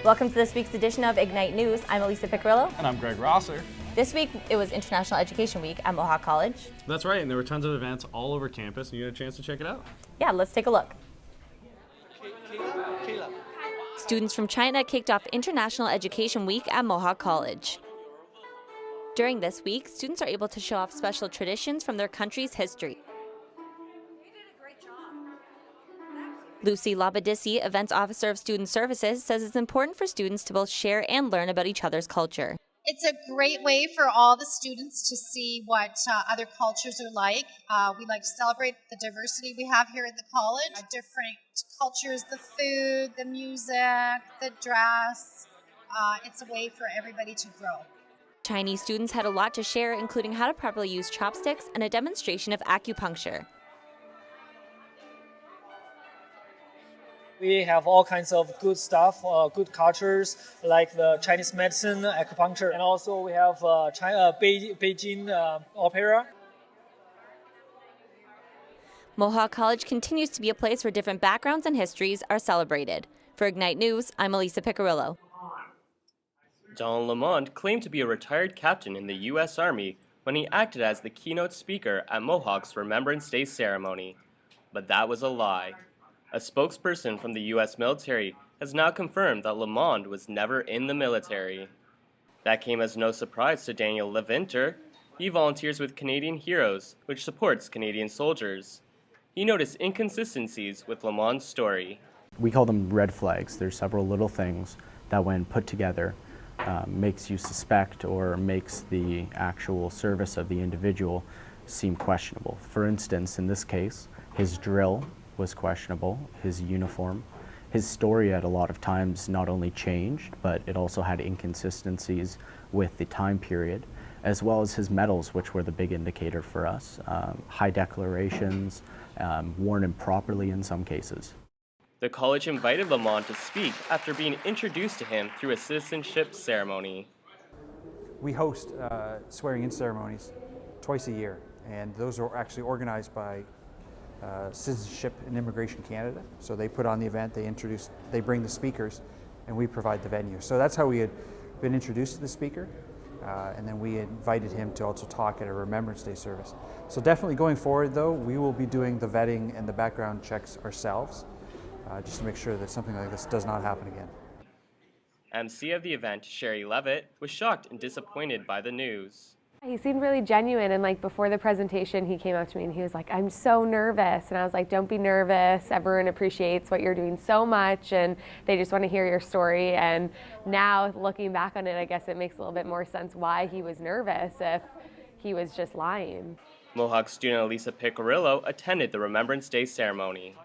Welcome to this week's edition of Ignite News. I'm Elisa Picarillo. And I'm Greg Rosser. This week, it was International Education Week at Mohawk College. That's right, and there were tons of events all over campus, and you had a chance to check it out. Yeah, let's take a look. Students from China kicked off International Education Week at Mohawk College. During this week, students are able to show off special traditions from their country's history. Lucy Labadisi, Events Officer of Student Services, says it's important for students to both share and learn about each other's culture. It's a great way for all the students to see what other cultures are like. We like to celebrate the diversity we have here at the college. Different cultures, the food, the music, the dress. It's a way for everybody to grow. Chinese students had a lot to share, including how to properly use chopsticks and a demonstration of acupuncture. We have all kinds of good stuff, good cultures, like the Chinese medicine, acupuncture, and also we have Beijing opera. Mohawk College continues to be a place where different backgrounds and histories are celebrated. For Ignite News, I'm Elisa Picarillo. Donald Lamont claimed to be a retired captain in the U.S. Army when he acted as the keynote speaker at Mohawk's Remembrance Day ceremony. But that was a lie. A spokesperson from the U.S. military has now confirmed that Lamont was never in the military. That came as no surprise to Daniel Levinter. He volunteers with Canadian Heroes, which supports Canadian soldiers. He noticed inconsistencies with Lamont's story. We call them red flags. There's several little things that when put together makes you suspect or makes the actual service of the individual seem questionable. For instance, in this case, his drill was questionable, his uniform. His story at a lot of times not only changed, but it also had inconsistencies with the time period, as well as his medals, which were the big indicator for us. High declarations, worn improperly in some cases. The college invited Lamont to speak after being introduced to him through a citizenship ceremony. We host swearing-in ceremonies twice a year, and those are actually organized by Citizenship and Immigration Canada. So they put on the event, they bring the speakers, and we provide the venue. So that's how we had been introduced to the speaker, and then we invited him to also talk at a Remembrance Day service. So definitely going forward though, we will be doing the vetting and the background checks ourselves, just to make sure that something like this does not happen again. MC of the event, Sherry Levitt, was shocked and disappointed by the news. He seemed really genuine, and before the presentation he came up to me and he was like, "I'm so nervous," and I was like, "Don't be nervous, everyone appreciates what you're doing so much and they just want to hear your story." And now looking back on it, I guess it makes a little bit more sense why he was nervous if he was just lying. Mohawk student Elisa Picarillo attended the Remembrance Day ceremony.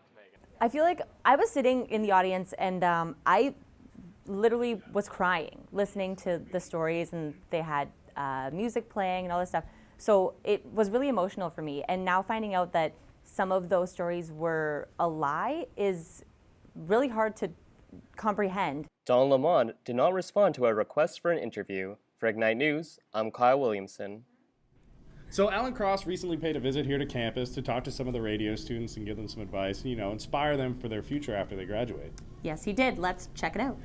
I feel like I was sitting in the audience and I literally was crying listening to the stories, and they had music playing and all this stuff. So it was really emotional for me. And now finding out that some of those stories were a lie is really hard to comprehend. Don Lamont did not respond to a request for an interview. For Ignite News, I'm Kyle Williamson. So Alan Cross recently paid a visit here to campus to talk to some of the radio students and give them some advice, and, inspire them for their future after they graduate. Yes, he did. Let's check it out.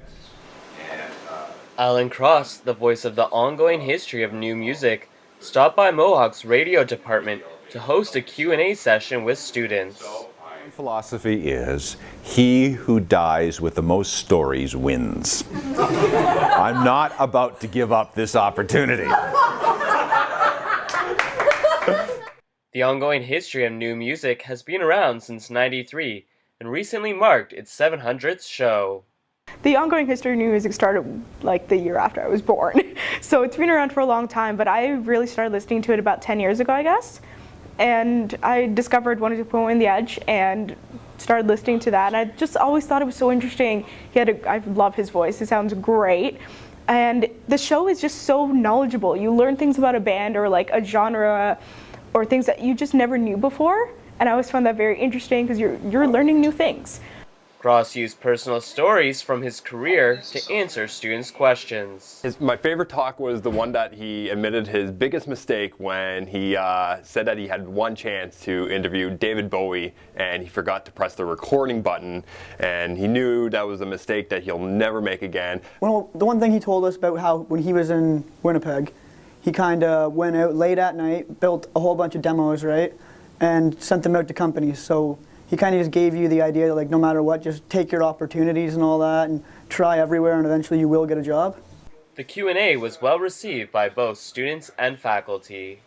Alan Cross, the voice of the ongoing history of new music, stopped by Mohawk's radio department to host a Q&A session with students. My philosophy is, he who dies with the most stories wins. I'm not about to give up this opportunity. The ongoing history of new music has been around since '93 and recently marked its 700th show. The ongoing history of new music started the year after I was born. So it's been around for a long time, but I really started listening to it about 10 years ago, I guess. And I discovered 102.1 The Edge and started listening to that. And I just always thought it was so interesting. I love his voice, it sounds great. And the show is just so knowledgeable. You learn things about a band or a genre or things that you just never knew before. And I always found that very interesting because you're learning new things. Cross used personal stories from his career to answer students' questions. My favorite talk was the one that he admitted his biggest mistake when he said that he had one chance to interview David Bowie and he forgot to press the recording button, and he knew that was a mistake that he'll never make again. Well, the one thing he told us about how when he was in Winnipeg, he kind of went out late at night, built a whole bunch of demos, right, and sent them out to companies. So he kind of just gave you the idea that, like, no matter what, just take your opportunities and all that and try everywhere, and eventually you will get a job. The Q&A was well received by both students and faculty.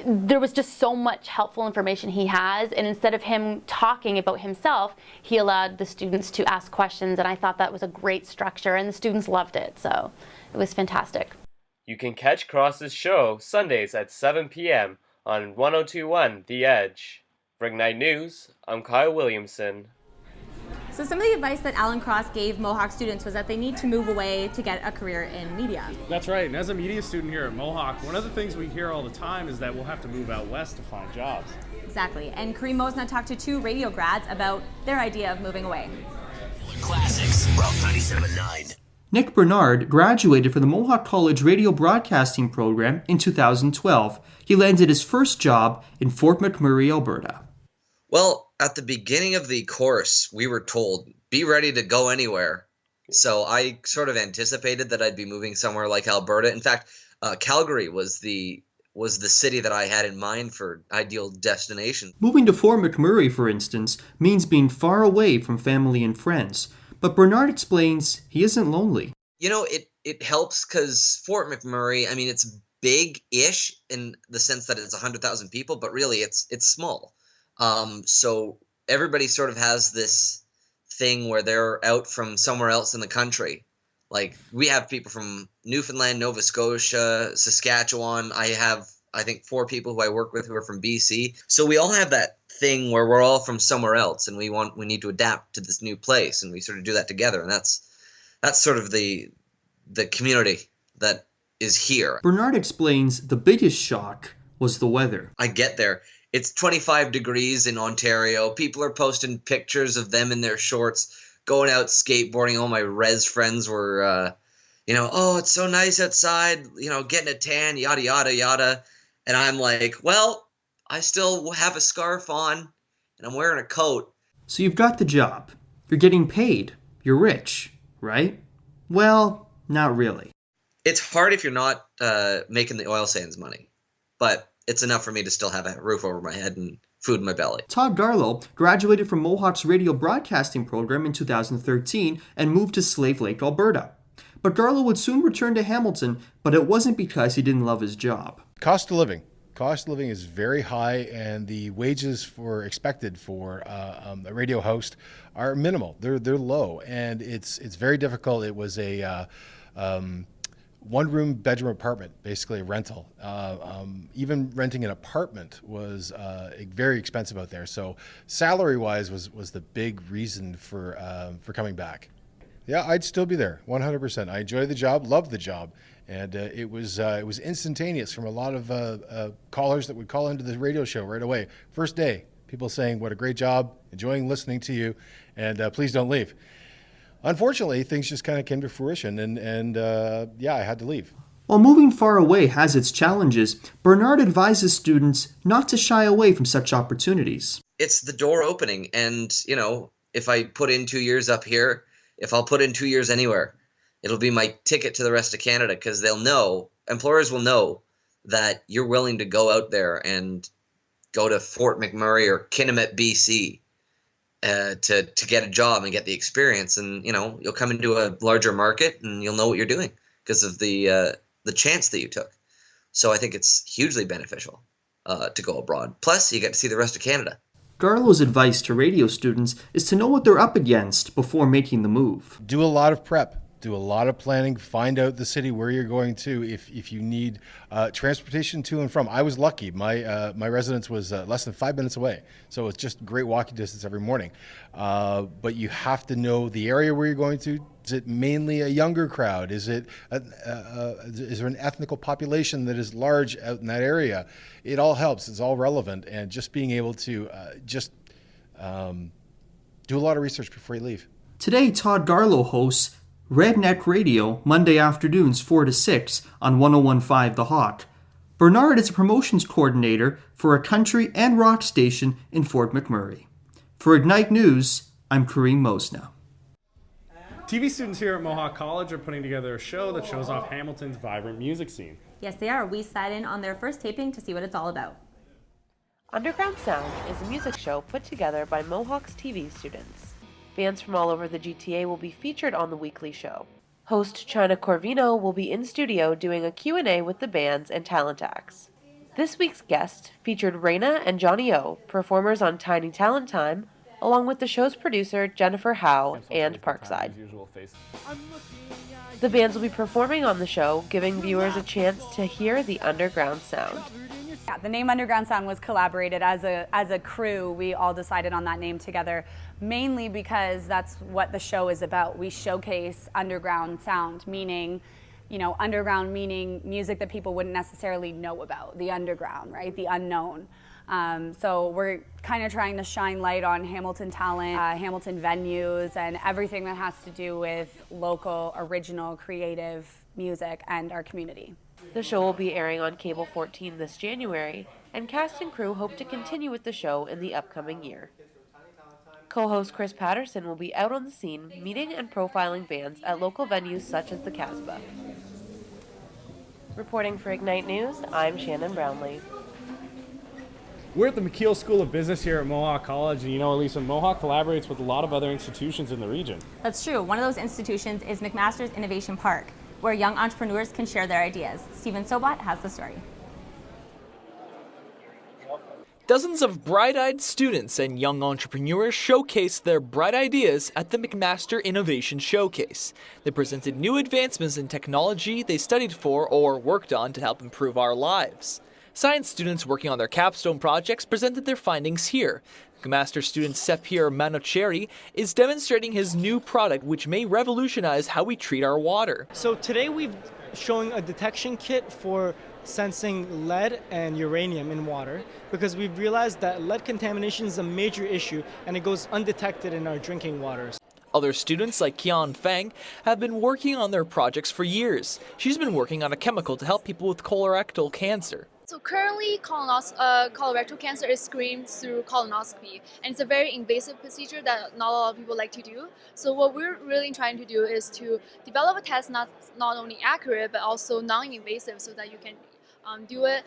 There was just so much helpful information he has, and instead of him talking about himself, he allowed the students to ask questions, and I thought that was a great structure, and the students loved it, so it was fantastic. You can catch Cross's show Sundays at 7 p.m. on 102.1 The Edge. For Ignite News, I'm Kyle Williamson. So some of the advice that Alan Cross gave Mohawk students was that they need to move away to get a career in media. That's right, and as a media student here at Mohawk, one of the things we hear all the time is that we'll have to move out west to find jobs. Exactly, and Kareem Mosna talked to 2 radio grads about their idea of moving away. Classics, Rock 97.9. Nick Bernard graduated from the Mohawk College radio broadcasting program in 2012. He landed his first job in Fort McMurray, Alberta. Well, at the beginning of the course, we were told, be ready to go anywhere. So I sort of anticipated that I'd be moving somewhere like Alberta. In fact, Calgary was the city that I had in mind for ideal destination. Moving to Fort McMurray, for instance, means being far away from family and friends. But Bernard explains he isn't lonely. You know, it helps because Fort McMurray, I mean, it's big-ish in the sense that it's 100,000 people, but really it's small. So everybody sort of has this thing where they're out from somewhere else in the country. Like, we have people from Newfoundland, Nova Scotia, Saskatchewan. I have, I think, 4 people who I work with who are from BC. So we all have that thing where we're all from somewhere else and we need to adapt to this new place, and we sort of do that together. And that's sort of the community that is here. Bernard explains the biggest shock was the weather. I get there. It's 25 degrees in Ontario. People are posting pictures of them in their shorts, going out skateboarding. All my res friends were, oh, it's so nice outside, getting a tan, yada, yada, yada. And I'm like, well, I still have a scarf on and I'm wearing a coat. So you've got the job. You're getting paid. You're rich, right? Well, not really. It's hard if you're not making the oil sands money, but it's enough for me to still have a roof over my head and food in my belly. Todd Garlow graduated from Mohawk's radio broadcasting program in 2013 and moved to Slave Lake, Alberta. But Garlow would soon return to Hamilton, but it wasn't because he didn't love his job. Cost of living. Cost of living is very high, and the wages expected for a radio host are minimal. They're low, and it's very difficult. It was a one-room bedroom apartment, basically a rental. Even renting an apartment was very expensive out there. So salary-wise was the big reason for coming back. Yeah, I'd still be there, 100%. I enjoy the job, love the job. And it was instantaneous from a lot of callers that would call into the radio show right away. First day, people saying, what a great job, enjoying listening to you, and please don't leave. Unfortunately, things just kind of came to fruition, and I had to leave. While moving far away has its challenges, Bernard advises students not to shy away from such opportunities. It's the door opening, and, if I put in 2 years up here, if I'll put in 2 years anywhere, it'll be my ticket to the rest of Canada, because employers will know that you're willing to go out there and go to Fort McMurray or Kitimat, BC to get a job and get the experience. And, you'll come into a larger market and you'll know what you're doing because of the chance that you took. So I think it's hugely beneficial to go abroad. Plus, you get to see the rest of Canada. Garlow's advice to radio students is to know what they're up against before making the move. Do a lot of prep. Do a lot of planning, find out the city where you're going to. If you need transportation to and from. I was lucky. My residence was less than 5 minutes away. So it's just great walking distance every morning. But you have to know the area where you're going to. Is it mainly a younger crowd? Is there an ethnical population that is large out in that area? It all helps. It's all relevant. And just being able to do a lot of research before you leave. Today, Todd Garlow hosts Redneck Radio, Monday afternoons 4 to 6 on 101.5 The Hawk. Bernard is a promotions coordinator for a country and rock station in Fort McMurray. For Ignite News, I'm Kareem Mosna. TV students here at Mohawk College are putting together a show that shows off Hamilton's vibrant music scene. Yes, they are. We sat in on their first taping to see what it's all about. Underground Sound is a music show put together by Mohawk's TV students. Bands from all over the GTA will be featured on the weekly show. Host China Corvino will be in studio doing a Q&A with the bands and talent acts. This week's guest featured Raina and Johnny O, performers on Tiny Talent Time, along with the show's producer Jennifer Howe and Parkside. The bands will be performing on the show, giving viewers a chance to hear the underground sound. Yeah, the name Underground Sound was collaborated as a crew. We all decided on that name together, mainly because that's what the show is about. We showcase underground sound, meaning, underground meaning music that people wouldn't necessarily know about, the underground, right, the unknown. So we're kind of trying to shine light on Hamilton talent, Hamilton venues, and everything that has to do with local, original, creative music and our community. The show will be airing on Cable 14 this January, and cast and crew hope to continue with the show in the upcoming year. Co-host Chris Patterson will be out on the scene, meeting and profiling bands at local venues such as the Casbah. Reporting for Ignite News, I'm Shannon Brownlee. We're at the McKeel School of Business here at Mohawk College, and Elisa, Mohawk collaborates with a lot of other institutions in the region. That's true. One of those institutions is McMaster's Innovation Park, where young entrepreneurs can share their ideas. Stephen Sobot has the story. Dozens of bright-eyed students and young entrepreneurs showcased their bright ideas at the McMaster Innovation Showcase. They presented new advancements in technology they studied for or worked on to help improve our lives. Science students working on their capstone projects presented their findings here. McMaster student Sepir Manocheri is demonstrating his new product, which may revolutionize how we treat our water. So today we're showing a detection kit for sensing lead and uranium in water, because we've realized that lead contamination is a major issue and it goes undetected in our drinking waters. Other students like Kian Fang have been working on their projects for years. She's been working on a chemical to help people with colorectal cancer. So currently, colorectal cancer is screened through colonoscopy, and it's a very invasive procedure that not a lot of people like to do. So what we're really trying to do is to develop a test not only accurate, but also non-invasive, so that you can do it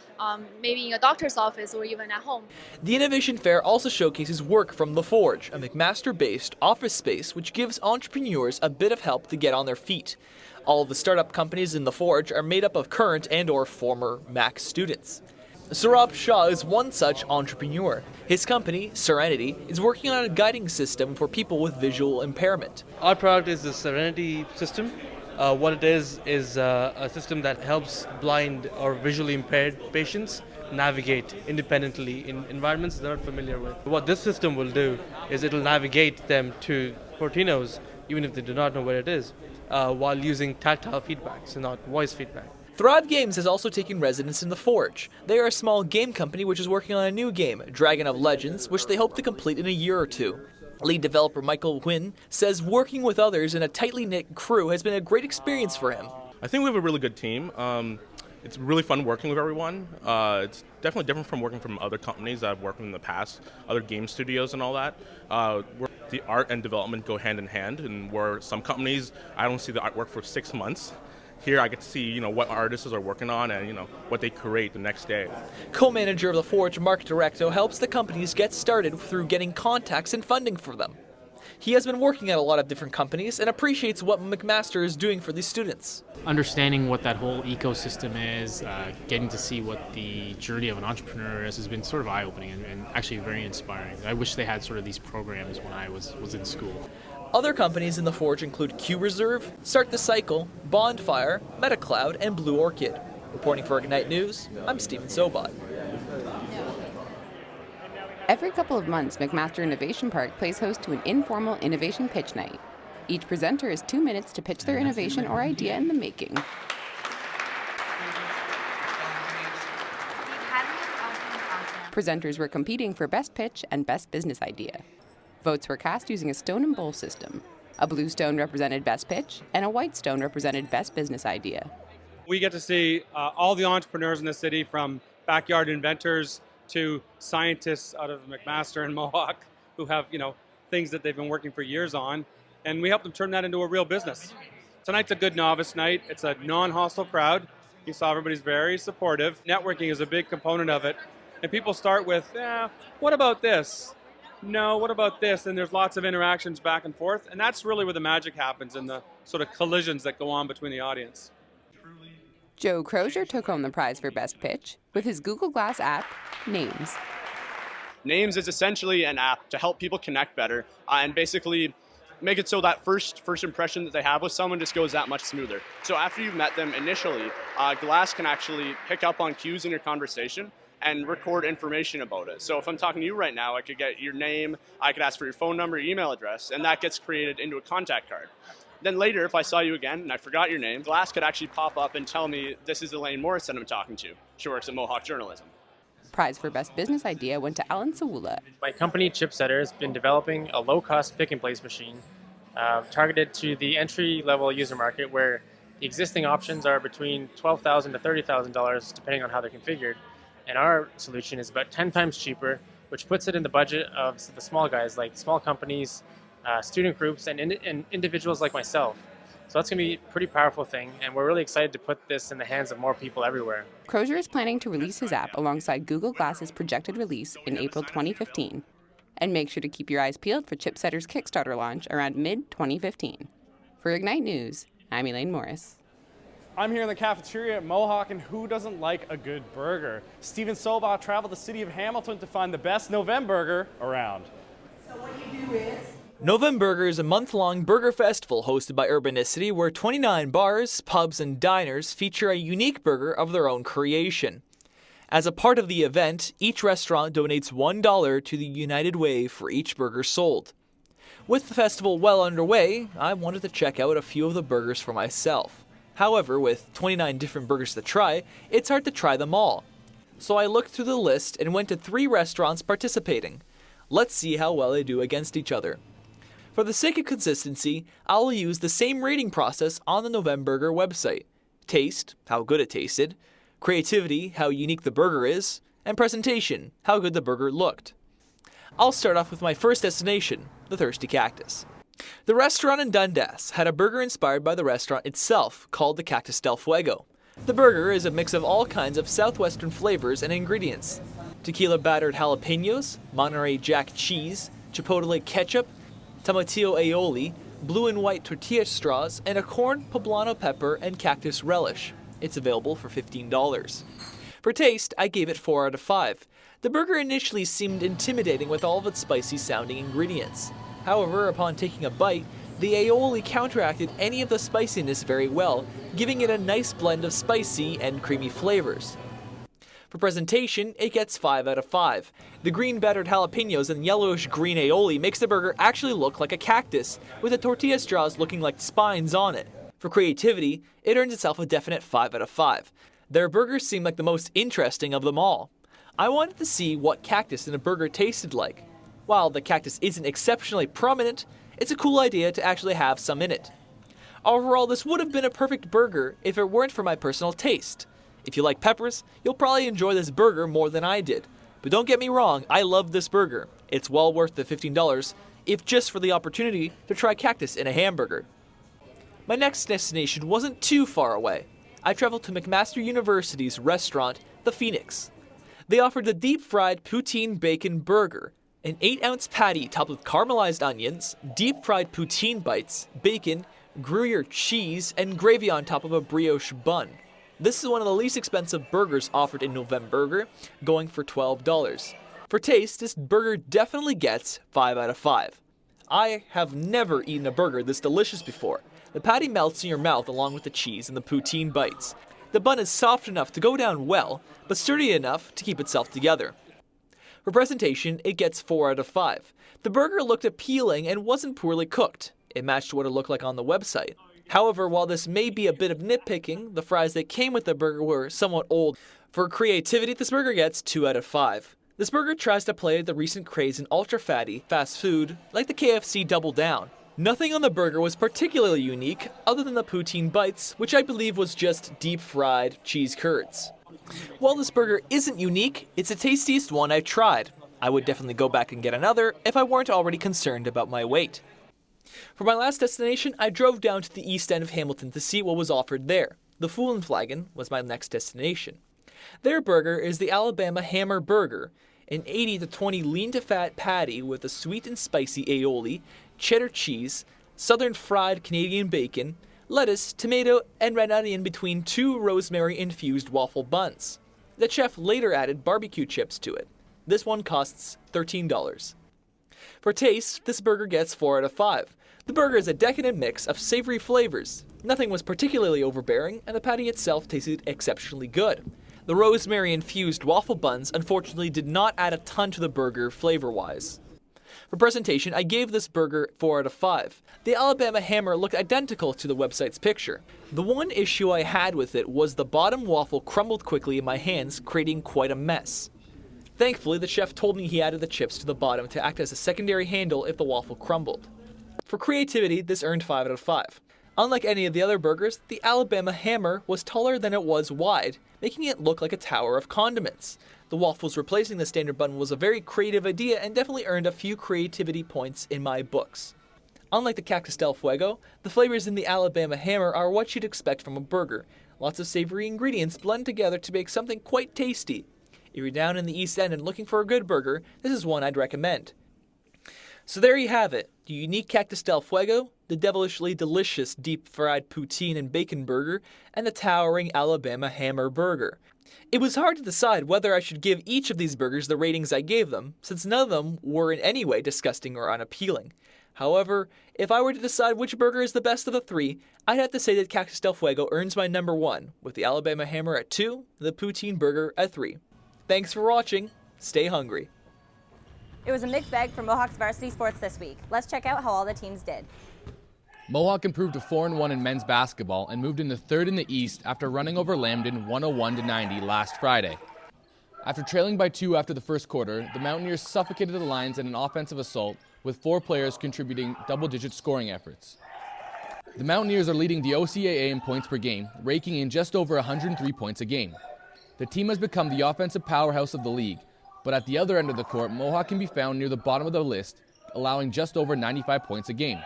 maybe in a doctor's office or even at home. The Innovation Fair also showcases work from The Forge, a McMaster-based office space which gives entrepreneurs a bit of help to get on their feet. All of the startup companies in The Forge are made up of current and or former Mac students. Saurabh Shah is one such entrepreneur. His company, Serenity, is working on a guiding system for people with visual impairment. Our product is the Serenity system. What it is a system that helps blind or visually impaired patients navigate independently in environments they're not familiar with. What this system will do is it'll navigate them to Fortinos, even if they do not know where it is, while using tactile feedback, so not voice feedback. Thrive Games has also taken residence in The Forge. They are a small game company which is working on a new game, Dragon of Legends, which they hope to complete in a year or two. Lead developer Michael Wynn says working with others in a tightly knit crew has been a great experience for him. I think we have a really good team. It's really fun working with everyone. It's definitely different from working from other companies that I've worked with in the past, other game studios and all that. Where the art and development go hand in hand, and where some companies, I don't see the artwork for 6 months. Here I get to see, what artists are working on and, what they create the next day. Co-manager of The Forge, Mark Directo, helps the companies get started through getting contacts and funding for them. He has been working at a lot of different companies and appreciates what McMaster is doing for these students. Understanding what that whole ecosystem is, getting to see what the journey of an entrepreneur is, has been sort of eye-opening and actually very inspiring. I wish they had sort of these programs when I was in school. Other companies in The Forge include Q Reserve, Start the Cycle, Bondfire, MetaCloud, and Blue Orchid. Reporting for Ignite News, I'm Stephen Sobot. Every couple of months, McMaster Innovation Park plays host to an informal innovation pitch night. Each presenter has 2 minutes to pitch their innovation or idea in the making. Presenters were competing for Best Pitch and Best Business Idea. Votes were cast using a stone and bowl system. A blue stone represented best pitch, and a white stone represented best business idea. We get to see all the entrepreneurs in the city, from backyard inventors to scientists out of McMaster and Mohawk, who have, things that they've been working for years on, and we help them turn that into a real business. Tonight's a good novice night. It's a non-hostile crowd. You saw everybody's very supportive. Networking is a big component of it. And people start with, what about this? No, what about this? And there's lots of interactions back and forth. And that's really where the magic happens, in the sort of collisions that go on between the audience. Joe Crozier took home the prize for Best Pitch with his Google Glass app, Names. Names is essentially an app to help people connect better and basically make it so that first impression that they have with someone just goes that much smoother. So after you've met them initially, Glass can actually pick up on cues in your conversation and record information about it. So if I'm talking to you right now, I could get your name, I could ask for your phone number, your email address, and that gets created into a contact card. Then later, if I saw you again and I forgot your name, Glass could actually pop up and tell me, this is Elaine Morrison I'm talking to. She works at Mohawk Journalism. Prize for Best Business Idea went to Alan Sawula. My company, Chipsetter, has been developing a low-cost pick-and-place machine targeted to the entry-level user market, where the existing options are between $12,000 to $30,000, depending on how they're configured. And our solution is about 10 times cheaper, which puts it in the budget of the small guys, like small companies, student groups, and individuals like myself. So that's going to be a pretty powerful thing, and we're really excited to put this in the hands of more people everywhere. Crozier is planning to release his app alongside Google Glass's projected release in April 2015. And make sure to keep your eyes peeled for Chipsetter's Kickstarter launch around mid-2015. For Ignite News, I'm Elaine Morris. I'm here in the cafeteria at Mohawk, and who doesn't like a good burger? Steven Sobaugh traveled the city of Hamilton to find the best Novemburger around. So what you do is... Novemburger is a month-long burger festival hosted by Urbanicity, where 29 bars, pubs, and diners feature a unique burger of their own creation. As a part of the event, each restaurant donates $1 to the United Way for each burger sold. With the festival well underway, I wanted to check out a few of the burgers for myself. However, with 29 different burgers to try, it's hard to try them all. So I looked through the list and went to 3 restaurants participating. Let's see how well they do against each other. For the sake of consistency, I'll use the same rating process on the Novemburger website. Taste, how good it tasted. Creativity, how unique the burger is. And presentation, how good the burger looked. I'll start off with my first destination, the Thirsty Cactus. The restaurant in Dundas had a burger inspired by the restaurant itself, called the Cactus del Fuego. The burger is a mix of all kinds of southwestern flavors and ingredients. Tequila battered jalapenos, Monterey Jack cheese, chipotle ketchup, tomatillo aioli, blue and white tortilla straws, and a corn, poblano pepper, and cactus relish. It's available for $15. For taste, I gave it 4 out of 5. The burger initially seemed intimidating with all of its spicy sounding ingredients. However, upon taking a bite, the aioli counteracted any of the spiciness very well, giving it a nice blend of spicy and creamy flavors. For presentation, it gets 5 out of 5. The green battered jalapenos and yellowish green aioli makes the burger actually look like a cactus, with the tortilla straws looking like spines on it. For creativity, it earns itself a definite 5 out of 5. Their burgers seemed like the most interesting of them all. I wanted to see what cactus in a burger tasted like. While the cactus isn't exceptionally prominent, it's a cool idea to actually have some in it. Overall, this would have been a perfect burger if it weren't for my personal taste. If you like peppers, you'll probably enjoy this burger more than I did. But don't get me wrong, I love this burger. It's well worth the $15, if just for the opportunity to try cactus in a hamburger. My next destination wasn't too far away. I traveled to McMaster University's restaurant, The Phoenix. They offered the deep-fried poutine bacon burger, an 8-ounce patty topped with caramelized onions, deep-fried poutine bites, bacon, Gruyere cheese, and gravy on top of a brioche bun. This is one of the least expensive burgers offered in Novemburger, going for $12. For taste, this burger definitely gets 5 out of 5. I have never eaten a burger this delicious before. The patty melts in your mouth along with the cheese and the poutine bites. The bun is soft enough to go down well, but sturdy enough to keep itself together. For presentation, it gets 4 out of 5. The burger looked appealing and wasn't poorly cooked. It matched what it looked like on the website. However, while this may be a bit of nitpicking, the fries that came with the burger were somewhat old. For creativity, this burger gets 2 out of 5. This burger tries to play the recent craze in ultra-fatty fast food like the KFC Double Down. Nothing on the burger was particularly unique other than the poutine bites, which I believe was just deep-fried cheese curds. While this burger isn't unique, it's the tastiest one I've tried. I would definitely go back and get another if I weren't already concerned about my weight. For my last destination, I drove down to the east end of Hamilton to see what was offered there. The Fool and Flagon was my next destination. Their burger is the Alabama Hammer Burger, an 80 to 20 lean-to-fat patty with a sweet and spicy aioli, cheddar cheese, southern fried Canadian bacon, lettuce, tomato, and red onion between 2 rosemary-infused waffle buns. The chef later added barbecue chips to it. This one costs $13. For taste, this burger gets 4 out of 5. The burger is a decadent mix of savory flavors. Nothing was particularly overbearing, and the patty itself tasted exceptionally good. The rosemary-infused waffle buns unfortunately did not add a ton to the burger flavor-wise. For presentation, I gave this burger 4 out of 5. The Alabama Hammer looked identical to the website's picture. The one issue I had with it was the bottom waffle crumbled quickly in my hands, creating quite a mess. Thankfully, the chef told me he added the chips to the bottom to act as a secondary handle if the waffle crumbled. For creativity, this earned 5 out of 5. Unlike any of the other burgers, the Alabama Hammer was taller than it was wide, making it look like a tower of condiments. The waffles replacing the standard bun was a very creative idea and definitely earned a few creativity points in my books. Unlike the Cactus del Fuego, the flavors in the Alabama Hammer are what you'd expect from a burger. Lots of savory ingredients blend together to make something quite tasty. If you're down in the East End and looking for a good burger, this is one I'd recommend. So there you have it, the unique Cactus del Fuego, the devilishly delicious deep-fried poutine and bacon burger, and the towering Alabama Hammer Burger. It was hard to decide whether I should give each of these burgers the ratings I gave them, since none of them were in any way disgusting or unappealing. However, if I were to decide which burger is the best of the 3, I'd have to say that Cactus del Fuego earns my number 1, with the Alabama Hammer at 2, and the poutine burger at 3. Thanks for watching. Stay hungry. It was a mixed bag for Mohawk's varsity sports this week. Let's check out how all the teams did. Mohawk improved to 4-1 in men's basketball and moved into 3rd in the East after running over Lambden 101-90 last Friday. After trailing by 2 after the first quarter, the Mountaineers suffocated the Lions in an offensive assault, with 4 players contributing double-digit scoring efforts. The Mountaineers are leading the OCAA in points per game, raking in just over 103 points a game. The team has become the offensive powerhouse of the league, but at the other end of the court, Mohawk can be found near the bottom of the list, allowing just over 95 points a game.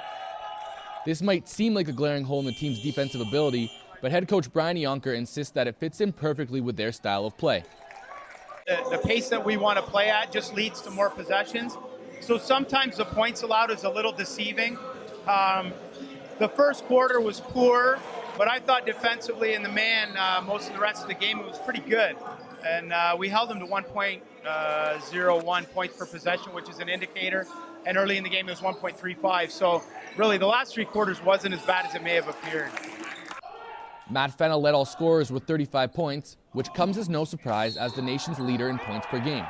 This might seem like a glaring hole in the team's defensive ability, but head coach Brian Yonker insists that it fits in perfectly with their style of play. The pace that we want to play at just leads to more possessions. So sometimes the points allowed is a little deceiving. The first quarter was poor, but I thought defensively in the man, most of the rest of the game, it was pretty good. And we held them to 1.01 points per possession, which is an indicator. And early in the game, it was 1.35. So really, the last 3 quarters wasn't as bad as it may have appeared. Matt Fennell led all scorers with 35 points, which comes as no surprise as the nation's leader in points per game.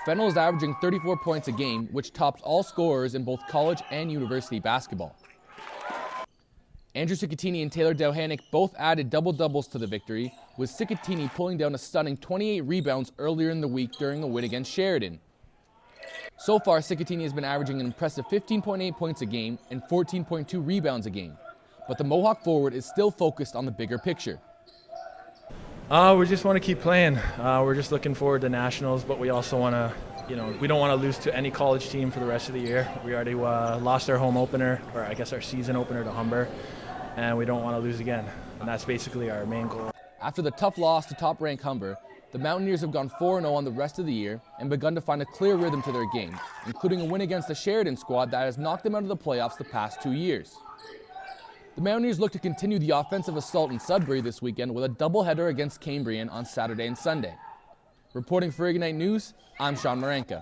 Fennell is averaging 34 points a game, which tops all scorers in both college and university basketball. Andrew Cicatini and Taylor Dowhanick both added double-doubles to the victory, with Cicatini pulling down a stunning 28 rebounds earlier in the week during a win against Sheridan. So far, Cicatini has been averaging an impressive 15.8 points a game and 14.2 rebounds a game. But the Mohawk forward is still focused on the bigger picture. We just want to keep playing. We're just looking forward to nationals, but we also want to, we don't want to lose to any college team for the rest of the year. We already lost our home opener, or I guess our season opener to Humber, and we don't want to lose again. And that's basically our main goal. After the tough loss to top-ranked Humber, the Mountaineers have gone 4-0 on the rest of the year and begun to find a clear rhythm to their game, including a win against the Sheridan squad that has knocked them out of the playoffs the past 2 years. The Mountaineers look to continue the offensive assault in Sudbury this weekend with a doubleheader against Cambrian on Saturday and Sunday. Reporting for Ignite News, I'm Sean Marenka.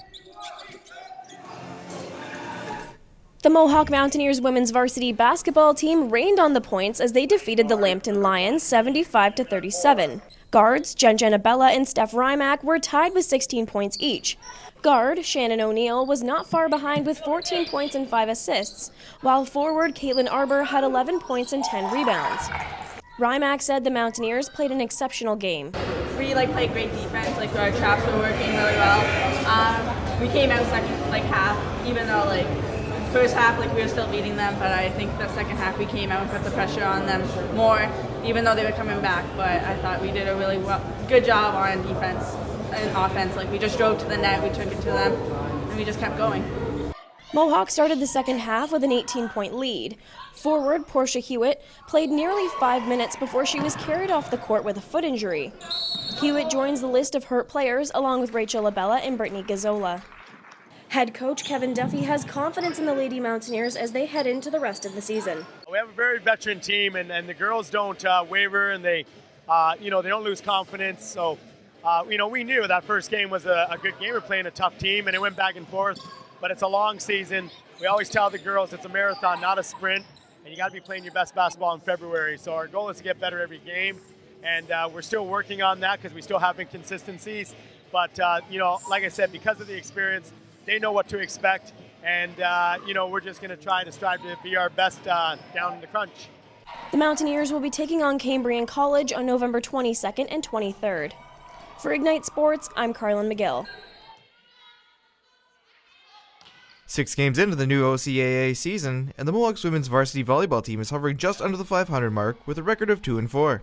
The Mohawk Mountaineers women's varsity basketball team rained on the points as they defeated the Lambton Lions 75-37. Guards Jen Bella and Steph Rymack were tied with 16 points each. Guard Shannon O'Neill was not far behind with 14 points and 5 assists, while forward Caitlin Arbor had 11 points and 10 rebounds. Rymack said the Mountaineers played an exceptional game. We played great defense, our traps were working really well. We came out second half, even though first half we were still beating them, but I think the second half we came out and put the pressure on them more, even though they were coming back. But I thought we did a really good job on defense and offense. We just drove to the net, we took it to them, and we just kept going. Mohawk started the second half with an 18-point lead. Forward Portia Hewitt played nearly 5 minutes before she was carried off the court with a foot injury. Hewitt joins the list of hurt players along with Rachel Labella and Brittany Gazzola. Head coach Kevin Duffy has confidence in the Lady Mountaineers as they head into the rest of the season. We have a very veteran team, and the girls don't waver, and they don't lose confidence. So, we knew that first game was a good game. We're playing a tough team, and it went back and forth. But it's a long season. We always tell the girls it's a marathon, not a sprint, and you got to be playing your best basketball in February. So our goal is to get better every game, and we're still working on that because we still have inconsistencies. But like I said, because of the experience, they know what to expect, and we're just going to strive to be our best down in the crunch. The Mountaineers will be taking on Cambrian College on November 22nd and 23rd. For Ignite Sports, I'm Carlin McGill. 6 games into the new OCAA season, and the Mohawks women's varsity volleyball team is hovering just under the 500 mark with a record of 2-4.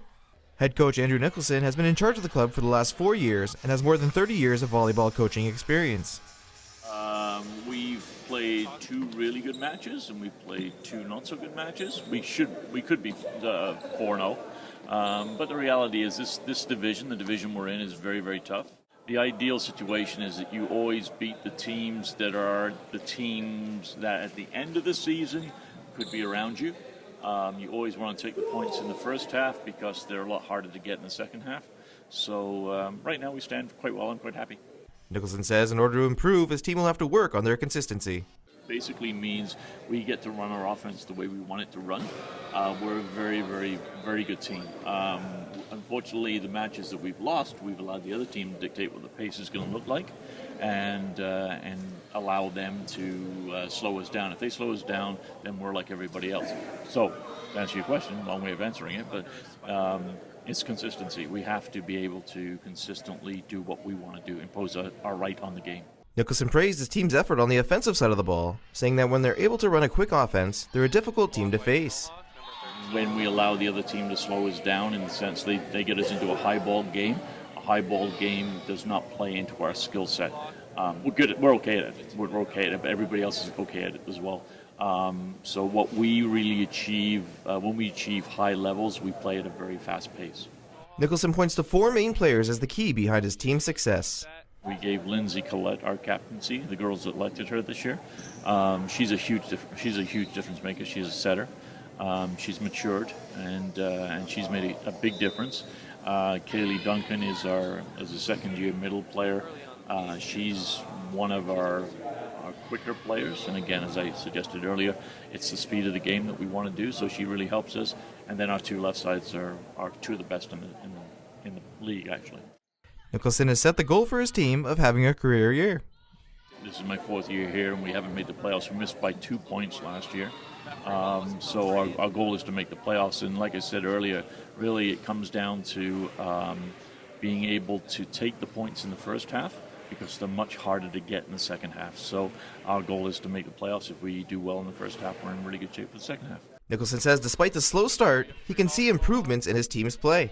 Head coach Andrew Nicholson has been in charge of the club for the last 4 years and has more than 30 years of volleyball coaching experience. We've played 2 really good matches, and we've played 2 not so good matches. We could be 4-0, but the reality is this division, the division we're in, is very, very tough. The ideal situation is that you always beat the teams that are the teams that at the end of the season could be around you. You always want to take the points in the first half because they're a lot harder to get in the second half. So right now we stand quite well. I'm quite happy. Nicholson says in order to improve, his team will have to work on their consistency. Basically means we get to run our offense the way we want it to run. We're a very, very, very good team. Unfortunately, the matches that we've lost, we've allowed the other team to dictate what the pace is going to look like, and allow them to slow us down. If they slow us down, then we're like everybody else. So, to answer your question, long way of answering it, but it's consistency. We have to be able to consistently do what we want to do, impose our right on the game. Nicholson praised his team's effort on the offensive side of the ball, saying that when they're able to run a quick offense, they're a difficult team to face. When we allow the other team to slow us down, in the sense they get us into a high-ball game, a high-ball game does not play into our skill set. We're okay at it. We're okay at it, but everybody else is okay at it as well. So what we really achieve, when we achieve high levels, we play at a very fast pace. Nicholson points to 4 main players as the key behind his team's success. We gave Lindsay Collette our captaincy, the girls that elected her this year. She's a huge difference maker. She's a setter. She's matured, and she's made a big difference. Kaylee Duncan is a second-year middle player. She's one of our quicker players, and again, as I suggested earlier, it's the speed of the game that we want to do, so she really helps us. And then our 2 left sides are 2 of the best in the league, actually. Nicholson has set the goal for his team of having a career year. This is my 4th year here, and we haven't made the playoffs. We missed by 2 points last year. So our goal is to make the playoffs, and like I said earlier, really it comes down to being able to take the points in the first half, because they're much harder to get in the second half. So our goal is to make the playoffs. If we do well in the first half, we're in really good shape for the second half. Nicholson says despite the slow start, he can see improvements in his team's play.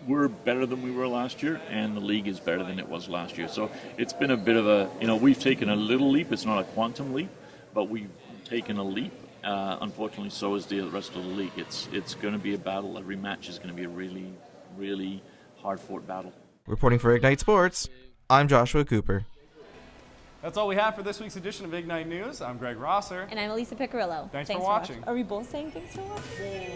We're better than we were last year, and the league is better than it was last year. So it's been a bit of a, we've taken a little leap. It's not a quantum leap, but we've taken a leap. Unfortunately, so is the rest of the league. It's going to be a battle. Every match is going to be a really, really hard-fought battle. Reporting for Ignite Sports, I'm Joshua Cooper. That's all we have for this week's edition of Ignite News. I'm Greg Rosser. And I'm Elisa Piccarillo. Thanks for watching. Are we both saying thanks for watching?